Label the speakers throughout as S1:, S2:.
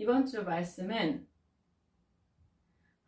S1: 이번 주 말씀은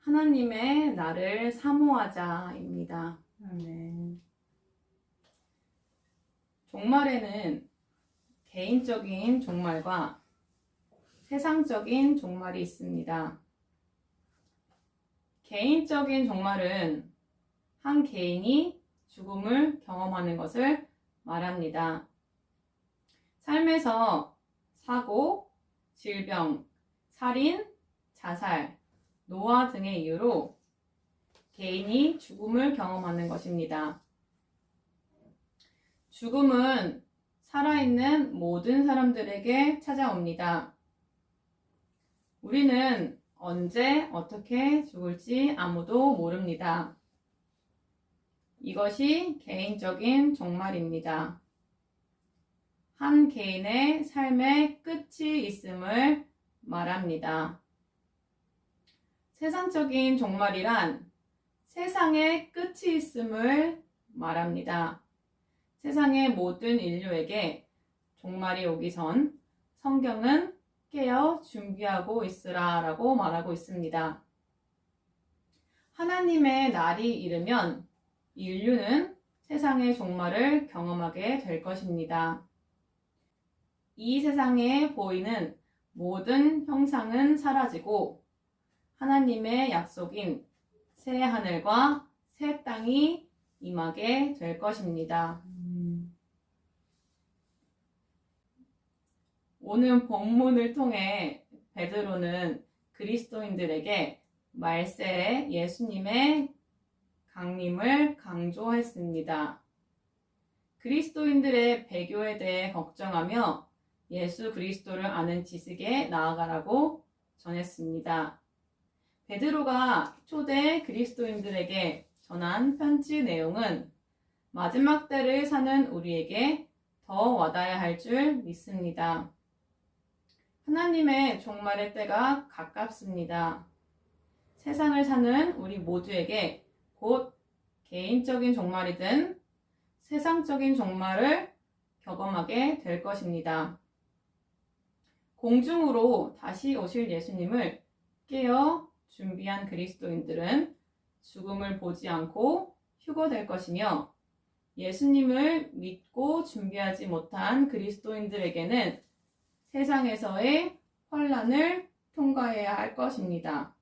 S1: 하나님의 나를 사모하자입니다.
S2: 아멘.
S1: 종말에는 개인적인 종말과 세상적인 종말이 있습니다. 개인적인 종말은 한 개인이 죽음을 경험하는 것을 말합니다. 삶에서 사고, 질병, 살인, 자살, 노화 등의 이유로 개인이 죽음을 경험하는 것입니다. 죽음은 살아있는 모든 사람들에게 찾아옵니다. 우리는 언제 어떻게 죽을지 아무도 모릅니다. 이것이 개인적인 종말입니다. 한 개인의 삶의 끝이 있음을 말합니다. 세상적인 종말이란 세상의 끝이 있음을 말합니다. 세상의 모든 인류에게 종말이 오기 전 성경은 깨어 준비하고 있으라 라고 말하고 있습니다. 하나님의 날이 이르면 인류는 세상의 종말을 경험하게 될 것입니다. 이 세상에 보이는 모든 형상은 사라지고 하나님의 약속인 새 하늘과 새 땅이 임하게 될 것입니다. 오늘 본문을 통해 베드로는 그리스도인들에게 말세에 예수님의 강림을 강조했습니다. 그리스도인들의 배교에 대해 걱정하며 예수 그리스도를 아는 지식에 나아가라고 전했습니다. 베드로가 초대 그리스도인들에게 전한 편지 내용은 마지막 때를 사는 우리에게 더 와닿아야 할 줄 믿습니다. 하나님의 종말의 때가 가깝습니다. 세상을 사는 우리 모두에게 곧 개인적인 종말이든 세상적인 종말을 경험하게 될 것입니다. 공중으로 다시 오실 예수님을 깨어 준비한 그리스도인들은 죽음을 보지 않고 휴거될 것이며 예수님을 믿고 준비하지 못한 그리스도인들에게는 세상에서의 환난을 통과해야 할 것입니다.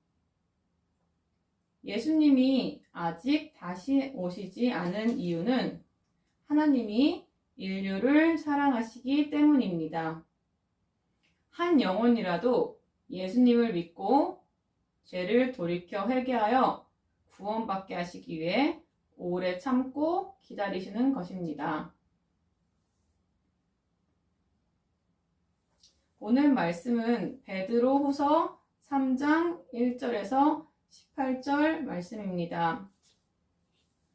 S1: 예수님이 아직 다시 오시지 않은 이유는 하나님이 인류를 사랑하시기 때문입니다. 한 영혼이라도 예수님을 믿고 죄를 돌이켜 회개하여 구원받게 하시기 위해 오래 참고 기다리시는 것입니다. 오늘 말씀은 베드로 후서 3장 1절에서 18절 말씀입니다.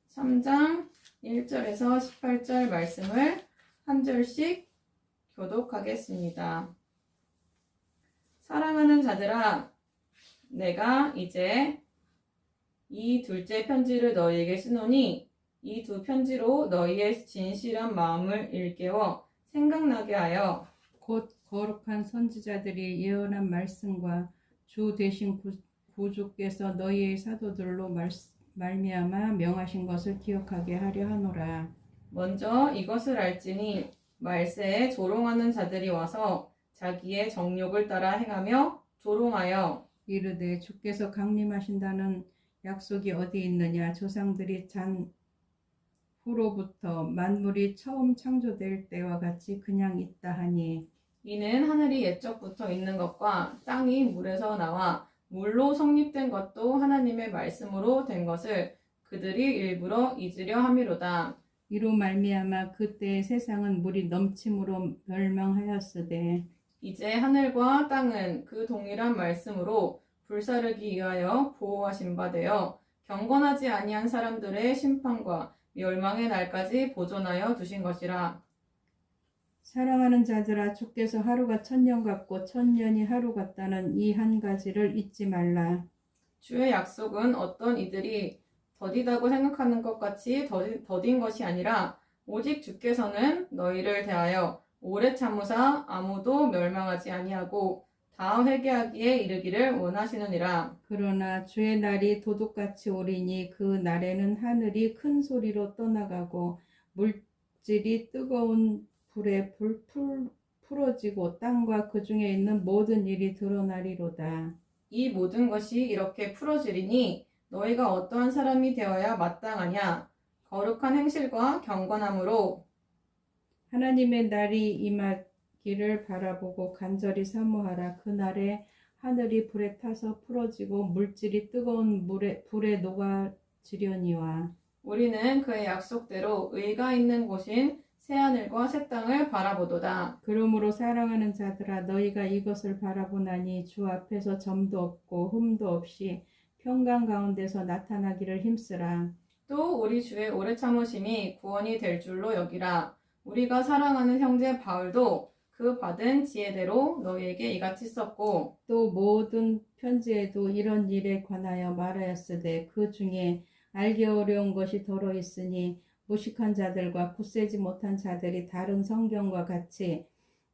S1: 3장 1절에서 18절 말씀을 한 절씩 교독하겠습니다. 사랑하는 자들아, 내가 이제 이 둘째 편지를 너희에게 쓰노니 이 두 편지로 너희의 진실한 마음을 일깨워 생각나게 하여
S2: 곧 거룩한 선지자들이 예언한 말씀과 주 되신 구주께서 너희의 사도들로 말미암아 명하신 것을 기억하게 하려 하노라.
S1: 먼저 이것을 알지니 말세에 조롱하는 자들이 와서 자기의 정욕을 따라 행하며 조롱하여
S2: 이르되 주께서 강림하신다는 약속이 어디 있느냐. 조상들이 잔 후로부터 만물이 처음 창조될 때와 같이 그냥 있다 하니
S1: 이는 하늘이 옛적부터 있는 것과 땅이 물에서 나와 물로 성립된 것도 하나님의 말씀으로 된 것을 그들이 일부러 잊으려 함이로다.
S2: 이로 말미암아 그때의 세상은 물이 넘침으로 멸망하였으되
S1: 이제 하늘과 땅은 그 동일한 말씀으로 불사르기 위하여 보호하신 바 되어 경건하지 아니한 사람들의 심판과 멸망의 날까지 보존하여 두신 것이라.
S2: 사랑하는 자들아, 주께서 하루가 1000년 같고 1000년이 하루 같다는 이 한 가지를 잊지 말라.
S1: 주의 약속은 어떤 이들이 더디다고 생각하는 것 같이 더딘 것이 아니라 오직 주께서는 너희를 대하여 오래 참으사 아무도 멸망하지 아니하고 다 회개하기에 이르기를 원하시느니라.
S2: 그러나 주의 날이 도둑같이 오리니 그 날에는 하늘이 큰 소리로 떠나가고 물질이 뜨거운 불에 풀어지고 땅과 그 중에 있는 모든 일이 드러나리로다.
S1: 이 모든 것이 이렇게 풀어지리니 너희가 어떠한 사람이 되어야 마땅하냐? 거룩한 행실과 경건함으로
S2: 하나님의 날이 임하기를 바라보고 간절히 사모하라. 그 날에 하늘이 불에 타서 풀어지고 물질이 뜨거운 불에 녹아지려니와.
S1: 우리는 그의 약속대로 의가 있는 곳인 새하늘과 새 땅을 바라보도다.
S2: 그러므로 사랑하는 자들아 너희가 이것을 바라보나니 주 앞에서 점도 없고 흠도 없이 평강 가운데서 나타나기를 힘쓰라.
S1: 또 우리 주의 오래 참으심이 구원이 될 줄로 여기라. 우리가 사랑하는 형제 바울도 그 받은 지혜대로 너희에게 이같이 썼고
S2: 또 모든 편지에도 이런 일에 관하여 말하였으되 그 중에 알기 어려운 것이 더러 있으니 무식한 자들과 굳세지 못한 자들이 다른 성경과 같이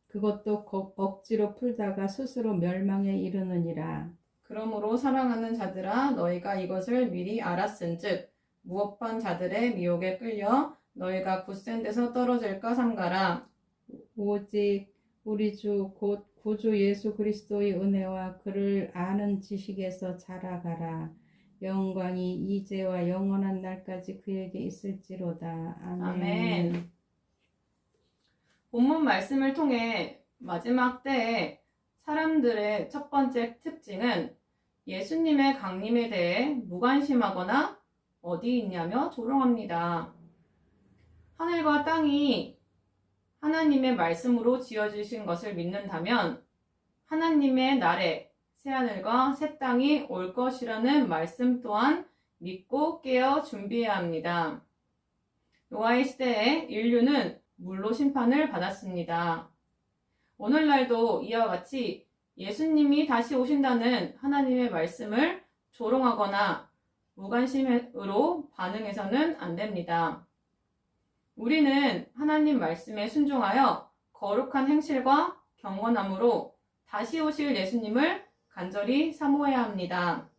S2: 그것도 억지로 풀다가 스스로 멸망에 이르느니라.
S1: 그러므로 사랑하는 자들아 너희가 이것을 미리 알았은즉 무업한 자들의 미혹에 끌려 너희가 굳센 데서 떨어질까 삼가라.
S2: 오직 우리 주 곧 구주 예수 그리스도의 은혜와 그를 아는 지식에서 자라가라. 영광이 이제와 영원한 날까지 그에게 있을지로다. 아멘.
S1: 아멘. 본문 말씀을 통해 마지막 때에 사람들의 첫 번째 특징은 예수님의 강림에 대해 무관심하거나 어디 있냐며 조롱합니다. 하늘과 땅이 하나님의 말씀으로 지어지신 것을 믿는다면 하나님의 날에 새하늘과 새 땅이 올 것이라는 말씀 또한 믿고 깨어 준비해야 합니다. 노아의 시대에 인류는 물로 심판을 받았습니다. 오늘날도 이와 같이 예수님이 다시 오신다는 하나님의 말씀을 조롱하거나 무관심으로 반응해서는 안 됩니다. 우리는 하나님 말씀에 순종하여 거룩한 행실과 경건함으로 다시 오실 예수님을 간절히 사모해야 합니다.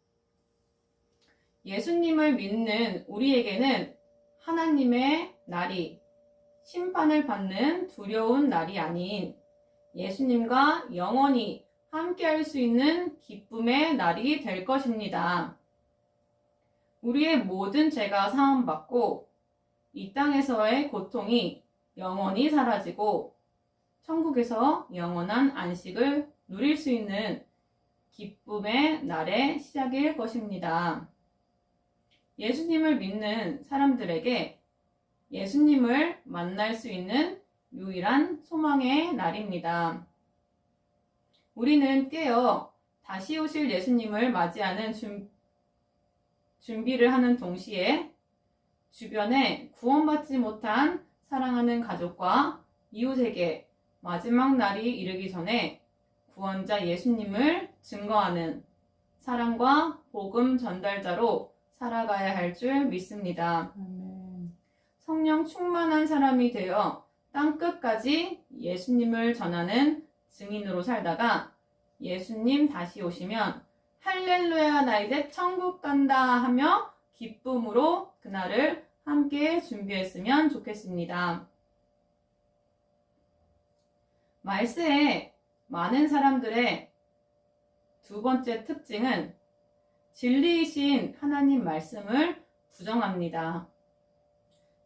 S1: 예수님을 믿는 우리에게는 하나님의 날이 심판을 받는 두려운 날이 아닌 예수님과 영원히 함께할 수 있는 기쁨의 날이 될 것입니다. 우리의 모든 죄가 사함받고 이 땅에서의 고통이 영원히 사라지고 천국에서 영원한 안식을 누릴 수 있는 기쁨의 날의 시작일 것입니다. 예수님을 믿는 사람들에게 예수님을 만날 수 있는 유일한 소망의 날입니다. 우리는 깨어 다시 오실 예수님을 맞이하는 준비를 하는 동시에 주변에 구원받지 못한 사랑하는 가족과 이웃에게 마지막 날이 이르기 전에 구원자 예수님을 증거하는 사랑과 복음 전달자로 살아가야 할 줄 믿습니다.
S2: 아멘.
S1: 성령 충만한 사람이 되어 땅끝까지 예수님을 전하는 증인으로 살다가 예수님 다시 오시면 할렐루야 나 이제 천국 간다 하며 기쁨으로 그날을 함께 준비했으면 좋겠습니다. 말세에 많은 사람들의 두 번째 특징은 진리이신 하나님 말씀을 부정합니다.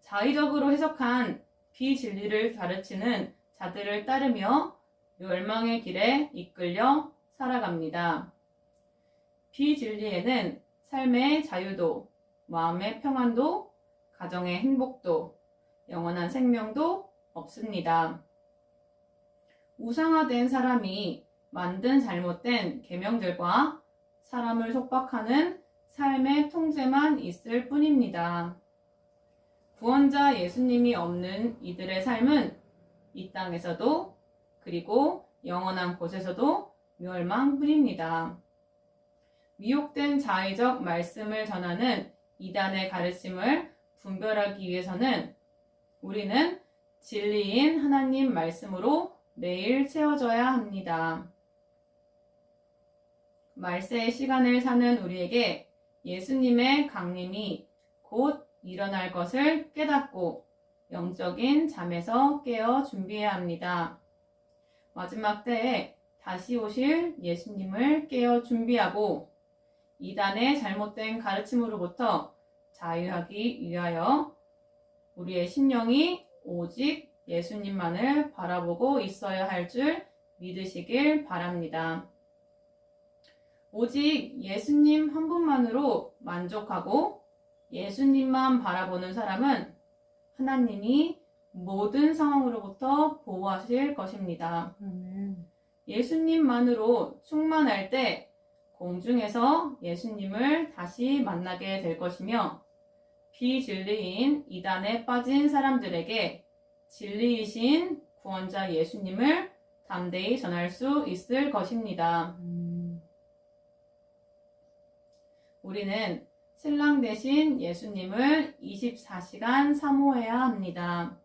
S1: 자의적으로 해석한 비진리를 가르치는 자들을 따르며 멸망의 길에 이끌려 살아갑니다. 비진리에는 삶의 자유도, 마음의 평안도, 가정의 행복도, 영원한 생명도 없습니다. 우상화된 사람이 만든 잘못된 계명들과 사람을 속박하는 삶의 통제만 있을 뿐입니다. 구원자 예수님이 없는 이들의 삶은 이 땅에서도 그리고 영원한 곳에서도 멸망뿐입니다. 미혹된 자의적 말씀을 전하는 이단의 가르침을 분별하기 위해서는 우리는 진리인 하나님 말씀으로 매일 채워져야 합니다. 말세의 시간을 사는 우리에게 예수님의 강림이 곧 일어날 것을 깨닫고 영적인 잠에서 깨어 준비해야 합니다. 마지막 때에 다시 오실 예수님을 깨어 준비하고 이단의 잘못된 가르침으로부터 자유하기 위하여 우리의 심령이 오직 예수님만을 바라보고 있어야 할 줄 믿으시길 바랍니다. 오직 예수님 한 분만으로 만족하고 예수님만 바라보는 사람은 하나님이 모든 상황으로부터 보호하실 것입니다.
S2: 아멘.
S1: 예수님만으로 충만할 때 공중에서 예수님을 다시 만나게 될 것이며 비진리인 이단에 빠진 사람들에게 진리이신 구원자 예수님을 담대히 전할 수 있을 것입니다. 우리는 신랑 대신 예수님을 24시간 사모해야 합니다.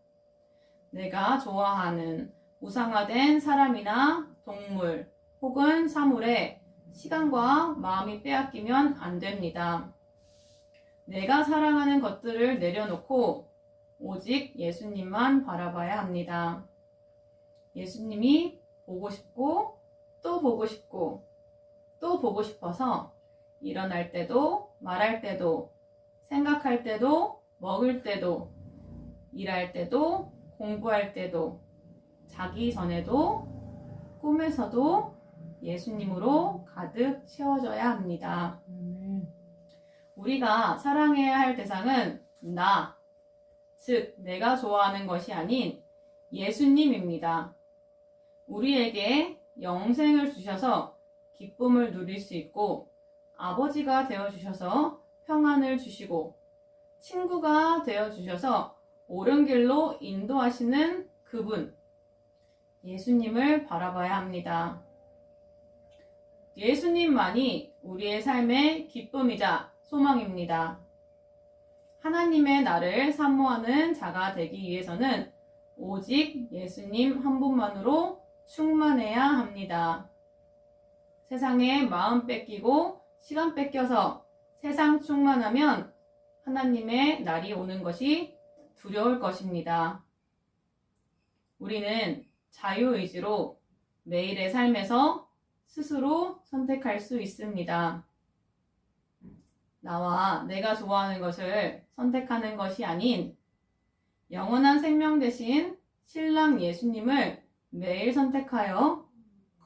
S1: 내가 좋아하는 우상화된 사람이나 동물 혹은 사물에 시간과 마음이 빼앗기면 안 됩니다. 내가 사랑하는 것들을 내려놓고 오직 예수님만 바라봐야 합니다. 예수님이 보고 싶고 또 보고 싶고 또 보고 싶어서 일어날 때도 말할 때도 생각할 때도 먹을 때도 일할 때도 공부할 때도 자기 전에도 꿈에서도 예수님으로 가득 채워져야 합니다. 우리가 사랑해야 할 대상은 나, 즉 내가 좋아하는 것이 아닌 예수님입니다. 우리에게 영생을 주셔서 기쁨을 누릴 수 있고 아버지가 되어주셔서 평안을 주시고 친구가 되어주셔서 옳은 길로 인도하시는 그분, 예수님을 바라봐야 합니다. 예수님만이 우리의 삶의 기쁨이자 소망입니다. 하나님의 나를 사모하는 자가 되기 위해서는 오직 예수님 한 분만으로 충만해야 합니다. 세상에 마음 뺏기고 시간 뺏겨서 세상 충만하면 하나님의 날이 오는 것이 두려울 것입니다. 우리는 자유의지로 매일의 삶에서 스스로 선택할 수 있습니다. 나와 내가 좋아하는 것을 선택하는 것이 아닌 영원한 생명 대신 신랑 예수님을 매일 선택하여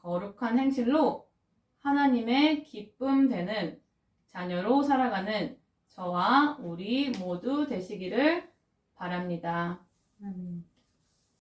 S1: 거룩한 행실로 하나님의 기쁨 되는 자녀로 살아가는 저와 우리 모두 되시기를 바랍니다.
S2: 아멘.